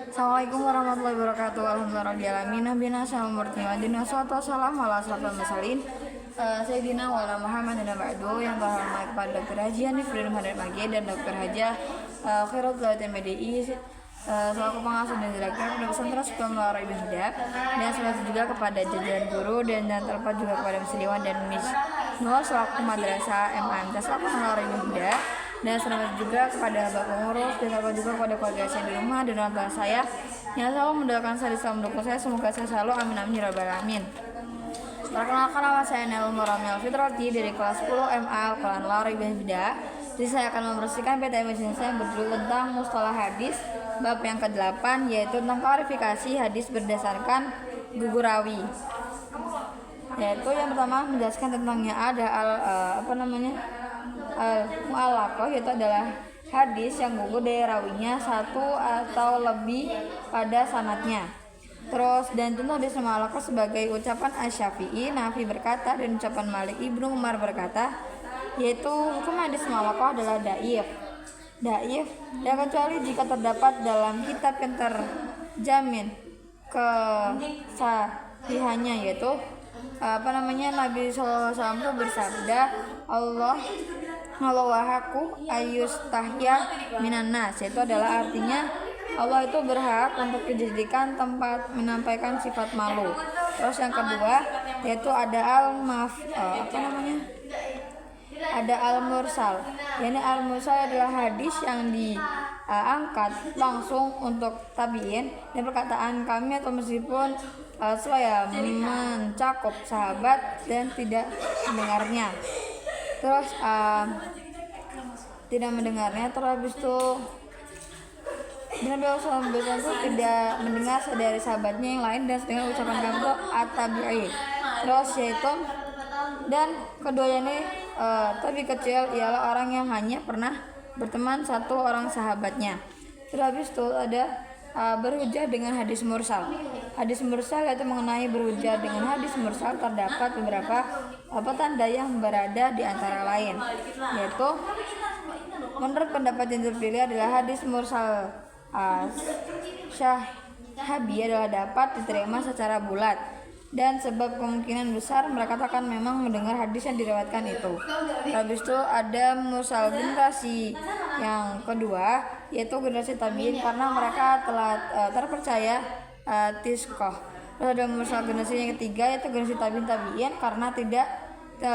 Assalamualaikum warahmatullahi wabarakatuh. Alhamdulillahirobbilalamin. Nabiyana Wassalamu ala asrofil mursalin Sayyidina Maulana Muhammad dan ba'du. Yang terhormat kepada Dr. Haji Hanif Muhammad Magi dan Dr. Haja Khairul Lautin MDI selaku pengasuh dan direktur Pondok Pesantren Sekolah Nurul Hidayah, dan selalu juga kepada jajaran guru dan terlepas juga kepada Miss Liwan dan Miss Nur selaku madrasah MAMT selaku Nurul Hidayah, dan selamat juga kepada Bapak Pengurus dan selamat juga kepada keluarga saya di rumah dan orang tua saya yang selalu mendoakan saya, selalu mendukung saya. Semoga saya selalu amin amin ya rabbal alamin. Perkenalkan, nama saya Nelul Muramil Fitrati dari kelas 10 MA Al-Quran Al-Arabiyah. Jadi saya akan membersihkan PTM saya yang berjudul tentang mustalah hadis bab yang ke-8, yaitu tentang klarifikasi hadis berdasarkan gugurawi. Yaitu yang pertama menjelaskan tentangnya ada al-mu'allaqah, yaitu adalah hadis yang gugur dari rawinya satu atau lebih pada sanadnya. Terus dan tentu hadis mu'allaqah sebagai ucapan Asy-Syafi'i, Nafi berkata, dan ucapan Malik Ibnu Umar berkata, yaitu hukum hadis mu'allaqah adalah dhaif ya, kecuali jika terdapat dalam kitab yang terjamin kesahihannya, yaitu Nabi SAW itu bersabda, Allah wahaku ayustahya minan nas, itu adalah artinya Allah itu berhak untuk dijadikan tempat menyampaikan sifat malu. Terus yang kedua yaitu ada al-mursal. Yani al-mursal adalah hadis yang diangkat langsung untuk tabi'in dan perkataan kami, atau meskipun saya mencakup sahabat dan tidak mendengarnya. Terus tidak mendengarnya, terus habis itu Nabi SAW itu tidak mendengar dari sahabatnya yang lain, dan dengan ucapan kami itu at-tabi'i. Terus yaitu dan keduanya ini tabi kecil ialah orang yang hanya pernah berteman satu orang sahabatnya. Terus habis itu ada berhujjah dengan hadis mursal. Hadis mursal yaitu mengenai berhujjah dengan hadis mursal terdapat beberapa tanda yang berada di antara lain, yaitu menurut pendapat yang terpilih adalah hadis mursal Syahabi adalah dapat diterima secara bulat, dan sebab kemungkinan besar mereka akan memang mendengar hadis yang diriwayatkan itu. Habis itu ada mursal generasi yang kedua, yaitu generasi tabi'in, karena mereka telah terpercaya tisqah. Terus ada mursal generasi yang ketiga, yaitu generasi tabi'in karena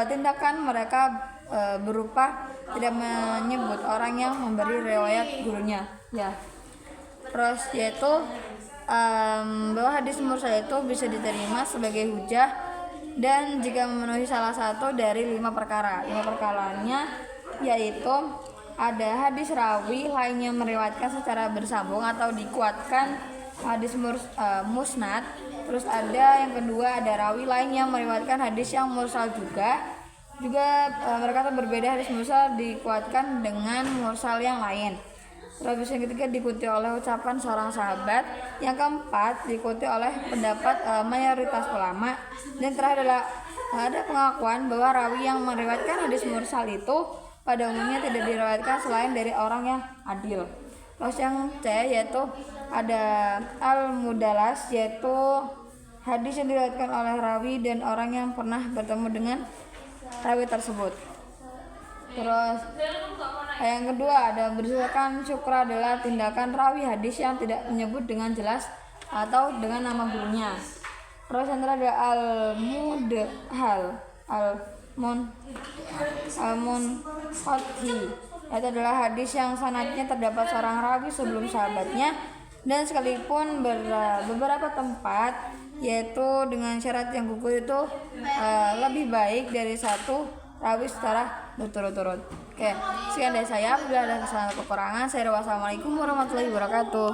tindakan mereka berupa tidak menyebut orang yang memberi riwayat gurunya, ya. Terus yaitu bahwa hadis mursal itu bisa diterima sebagai hujah dan jika memenuhi salah satu dari 5 perkara. 5 perkaranya yaitu ada hadis rawi lainnya meriwayatkan secara bersambung atau dikuatkan hadis musnad. Terus ada yang kedua, ada rawi lain yang meriwayatkan hadis yang mursal juga mereka berbeda, hadis mursal dikuatkan dengan mursal yang lain. Terus yang ketiga diikuti oleh ucapan seorang sahabat. Yang keempat diikuti oleh pendapat mayoritas ulama. Dan terakhir adalah ada pengakuan bahwa rawi yang meriwayatkan hadis mursal itu pada umumnya tidak diriwayatkan selain dari orang yang adil. Terus yang C yaitu ada al-mudalas, yaitu hadis yang diriwayatkan oleh rawi dan orang yang pernah bertemu dengan rawi tersebut. Terus yang kedua ada berdasarkan syukra, adalah tindakan rawi hadis yang tidak menyebut dengan jelas atau dengan nama gurunya. Terus yang terakhir ada al-munqati, itu adalah hadis yang sanadnya terdapat seorang rawi sebelum sahabatnya, dan sekalipun beberapa tempat, yaitu dengan syarat yang gugur itu lebih baik dari satu rawi secara berturut-turut. Oke, sekian dari saya. Bila ada kesalahan atau kekurangan, saya wassalamualaikum warahmatullahi wabarakatuh.